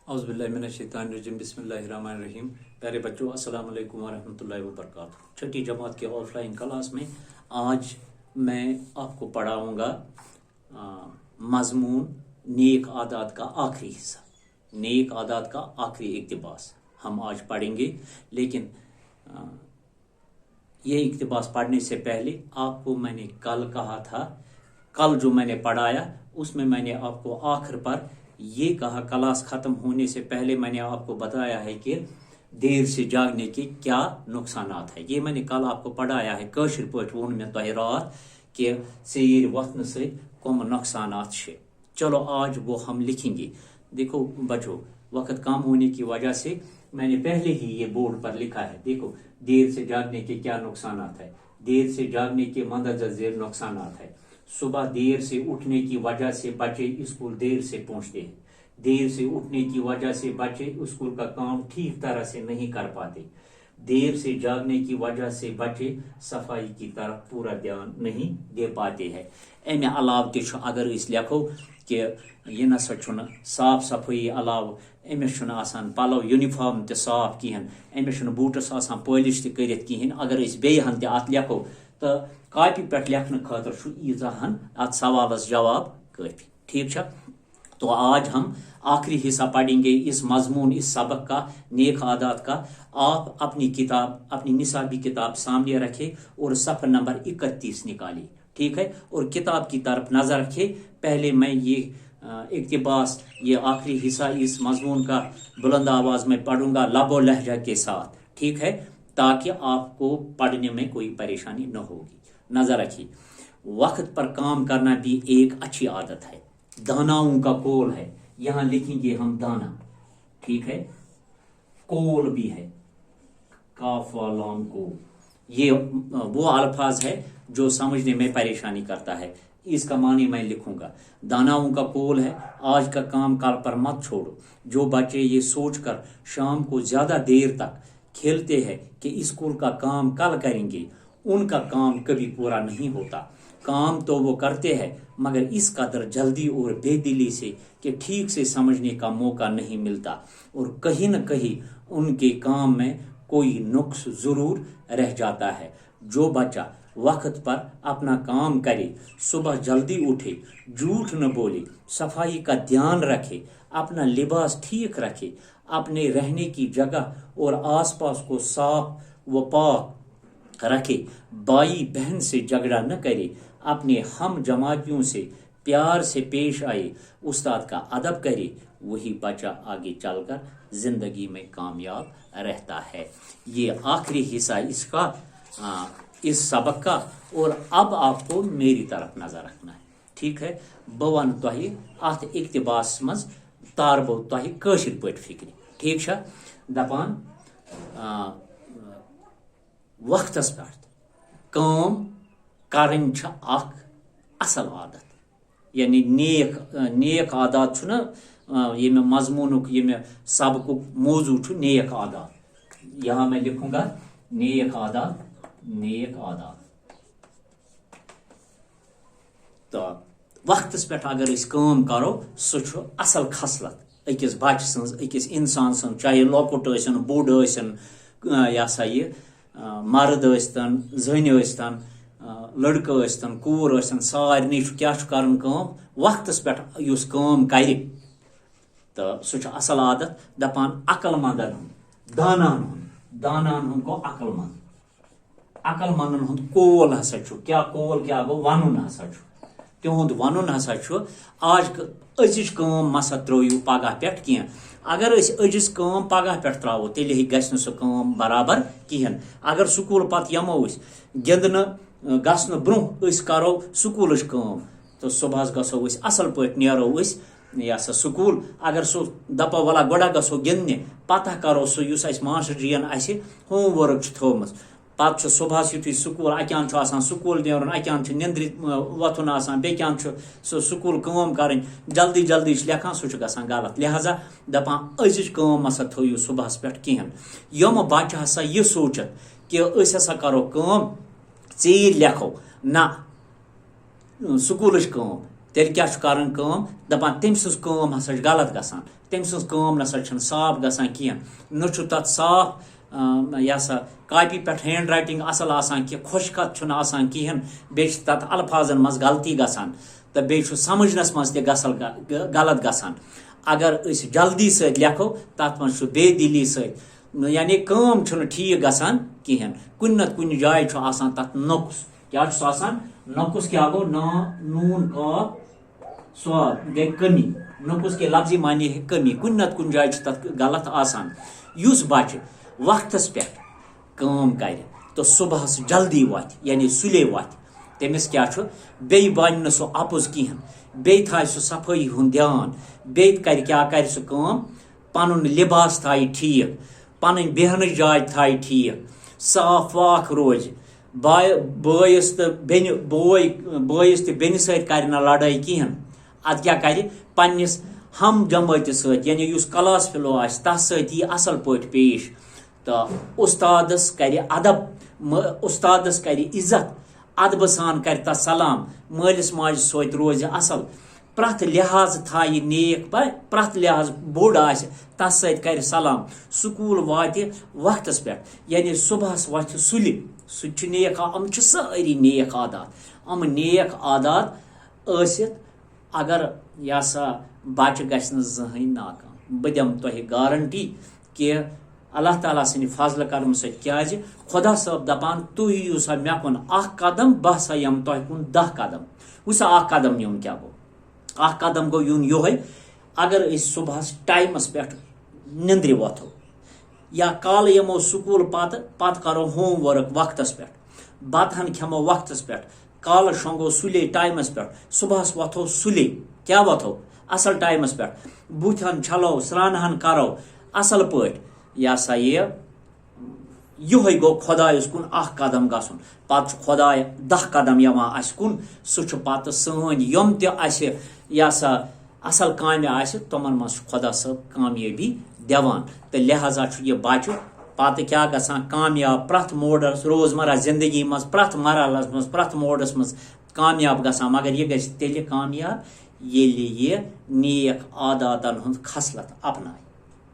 औज़ुबिल्लाहिमिनश्शैतानिर्रजीम बिस्मिल्लाहिर्रहमानिर्रहीम। प्यारे बच्चों, अस्सलाम वालेकुम वरहमतुल्लाहि वबरकातुहू। छठी जमात के ऑफलाइन क्लास में आज मैं आपको पढ़ाऊँगा मज़मून नेक आदात का आखिरी हिस्सा। नेक आदात का आखिरी इक़्तिबास हम आज पढ़ेंगे, लेकिन ये इक़्तिबास पढ़ने से पहले आपको मैंने कल कहा था, कल जो मैंने पढ़ाया उसमें मैंने आपको आखिर पर ये कहा, क्लास ख़त्म होने से पहले मैंने आपको बताया है कि देर से जागने के क्या नुकसानात है। ये मैंने कल आपको पढ़ाया है। कशिर पॉइंट वोन में तोह रात कि सेर वतन से कम नुकसानात छे। चलो आज वो हम लिखेंगे। देखो बच्चों, वक्त कम होने की वजह से मैंने पहले ही ये बोर्ड पर लिखा है। देखो, देर से जागने के क्या नुकसानात है। देर से जागने के मंदरजा ज़ेर नुकसानात है। सुबह देर से उठने की वजह से बच्चे स्कूल देर से पहुंचते हैं। देर से उठने की वजह से बच्चे स्कूल का काम ठीक तरह से नहीं कर पाते। देर से जागने की वजह से बच्चे सफाई की तरफ पूरा ध्यान नहीं दे पाते हैं। अमे अलाव ते अगर इस लिखो कि यह नसा छुन साफ सफाई अलाव अमिस छुन आसान पलव यूनिफॉर्म ते साफ किहन, अमिस छुन बूटस आसान पॉलिश ते करित किहन, अगर इस बेहन ते अत लिखो तो कॉपी पे लिखने खतर ईजाहन अत सवालस जवाब काफी। ठीक है, तो आज हम आखिरी हिस्सा पढ़ेंगे इस मजमून, इस सबक का, नेक आदात का। आप अपनी किताब, अपनी निसाबी किताब सामने रखें और सफ़र नंबर 31 निकालिए। ठीक है, और किताब की तरफ नजर रखें। पहले मैं ये इक़्तिबास, ये आखिरी हिस्सा इस मजमून का बुलंद आवाज में पढ़ूंगा लबो लहजा के साथ। ठीक है, ताकि आपको पढ़ने में कोई परेशानी न होगी। नजर रखिए, वक्त पर काम करना भी एक अच्छी आदत है। दानाओं का कोल है, यहां लिखेंगे हम दाना। ठीक है, कोल भी है, काफ वालाम को। ये वो अल्फाज है जो समझने में परेशानी करता है। इसका मानी मैं लिखूंगा। दानाओं का कोल है, आज का काम कल पर मत छोड़ो। जो बच्चे ये सोचकर शाम को ज्यादा देर तक खेलते हैं कि स्कूल का काम कल करेंगे, उनका काम कभी पूरा नहीं होता। काम तो वो करते हैं, मगर इस कदर जल्दी और बेदिली से कि ठीक से समझने का मौका नहीं मिलता, और कहीं न कहीं उनके काम में कोई नुक्स जरूर रह जाता है। जो बच्चा वक्त पर अपना काम करे, सुबह जल्दी उठे, झूठ न बोले, सफाई का ध्यान रखे, अपना लिबास ठीक रखे, अपने रहने की जगह और आसपास को साफ व पाक रखे, भाई बहन से झगड़ा न करे, अपने हम जमातियों से प्यार से पेश आए, उस्ताद का अदब करे, वही बच्चा आगे चलकर जिंदगी में कामयाब रहता है। ये आखिरी हिस्सा इसका, इस सबक का। और अब आपको मेरी तरफ नजर रखना है। ठीक है, बवन तोहि अत इक़्तिबास मज तारबो तोहि कशिर पट फिक्र। ठीक है, दपान वक्तस पे काम करन छ अख असल आदत, यानी नेक आदात छु ना। ये में मजमूनुक, ये में सबकुक मौजू छु नेक आदात। यहां मैं लिखूंगा नेक आदात, नेक आदात। तो वक्तस पे अगर इस काम करो, सो छु असल खसलत अकिस बच्चे सन्स, अकिस इंसान सन, चाहे लॉकुट सन, बोड़ सन, या सा ये मर्द स्तन, जन स्तन, लड़का स्तन, कूर स्तन, सारे क्या करन काम वक्तस पे युस काम करे, तो सह असल आदत। दपान अकलमंदन हुंद, दानान हुंद गो अकलमंद। अकलमंदन हुंद कोल हसा छु, क्या कोल क्या गो वनुन हसा छु। तिहुंद वनुन हसा छु आज अजिच काम मसा त्रोयु पगह पे किह। अगर अजिस काम पगह पे त्रो तेल गस सह काम बराबर किहन। अगर स्कूल पत यमो गिंदन गसन ब्रोह करो स्कूल काम, तो सुबह गसो असल पे नेरो या सा स्कूल। अगर सो दपो वला गोड़ा गसो गिंदने, पता करो सो युस मास्टर जीन होमवर्क थोमस, पत सुबह युथु स्कूल अकान स्कूल नेरन, अकान निंद्र वथुन बेकान सो स्कूल काम कर, जल्दी जल्दी लेखान, सह गसान गलत। लिहाजा दपान अजिच काम हसा थो सुबह पे कहें। यम बच्चे हसा यह सोचत कि हसा करो काम, चीर लेखो ना स्कूल काम, तेल क्या करन काम दपान तम सज काम हसा गलत गसान तम सज काम नसा साफ गसान कह न तथ साफ यह सा कापी पे हैंड राइटिंग असल आसान कि खुश कत आसान कहें बे तथ अल्फाजन मज गलती गसान तो बे समझनस मज गलत गसान अगर अस जल्दी से लेखो तथ मज बेदिली से यानी काम ठीक गसान कहें कुन नत कुन जाय तथ नकुस क्या नकुस क्या गो नून काफ स्वाद गई कमी नकुस के लफ्जी मानी है कमी कुन नत कुन जाय तथ गलत आसान युस बच्चे वक्तस पे काम कर तो सुबह जल्दी वत यानी सुले वत तमिस क्या बे बन सो अपुज कहें बे थाय सो सफाई हुन ध्यान बे कर क्या कर सो काम पनुन लिबास थाय ठीक पन बेहन जाय थाय ठीक साफ वाक रोज बोयस तो बेन बोयस तो बेन सत कर लड़ाई कहें अद क्या कर पन्निस हम जमात सत यानी युस क्लास फेलो आस तस सत यी असल पट पेश तो उस्तादस कर अदब उस्तादस कर इज्जत अदब सान कर तस सलाम मालिस माज सत रोज असल प्रथ लिहाज थाय नेक प्रथ लिहाज बोड़ आ तस सत कर सलाम स्कूल वात वक्तस पे यानी सुबह वथ सुलि सह नेक अम सारी नेक आदात अम नेक आदात आसित अगर यह सा बच्चे गि जहन नाकाम बह दम तुह गारंटी कि अल्लाह ताला सद फजल करम क्या खुदा सब दपान तुह यू सा मे कुन कदम बह सा यम तुह कुन 10 कदम वह कदम यून क्या गो कदम गो यून योह अगर सुबह टाइमस पे निंद्र वथो या काल यमो स्कूल पत करो होम वर्क वक्तस पे बतहन खेमो वक्तस पे काल शोंगो सुले टाइमस पे सुबह वथो सुले क्या वथो असल टाइमस पे बुथन छलो स्नानहन करो असल पट यह सा यो गो खुदायस कुन कदम गसन पत खुदाय 10 कदम यवान अस कुन सह पत सन यम यह सा असल काम तमन मज खुदा सब कामयाबी दिवान तो लिहाजा यह बच्चे पत क्या गसान कामयाब प्रथ मोडस रोजमर्रा जिंदगी मज प्रथ मरहलस मज प्रथ मोडस मज कामयाब गसान मगर यह गि तेल कामयाब येलि ये नेक आदातन हुंद खसलत अपनाय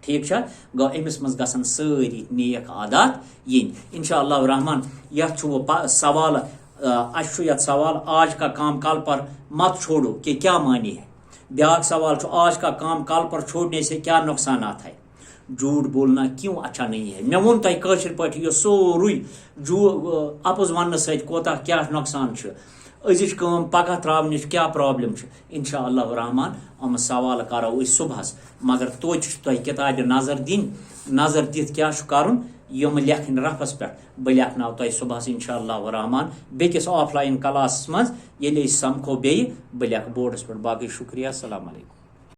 ठीक गो अमिस मज गसन सारी नेक आदात यिन इंशाअल्लाह रहमान यह सवाल यह सवाल आज का काम कल पर मत छोड़ो कि क्या मानी है ब्याक सवाल आज का काम कल पर छोड़ने से क्या नुकसानात है झूठ बोलना क्यों अच्छा नहीं है मे वो तुम कशर पे यह सोरुई अपुज वन सोता क्या नुकसान अजिच कम पगह त्रावन क्या प्रॉब्लम इंशाअल्लाह रहमान हम सवाल करो सुबह मगर तो किताब नजर दित क्या कर यम लेखन रफस पे बह लेखन तुह सुबह इंशाअल्लाह रहमान बेकिस ऑफलाइन क्लास मज ये समखो बे बह लेख बोर्डस पे बाकी शुक्रिया अस्सलाम वालेकुम।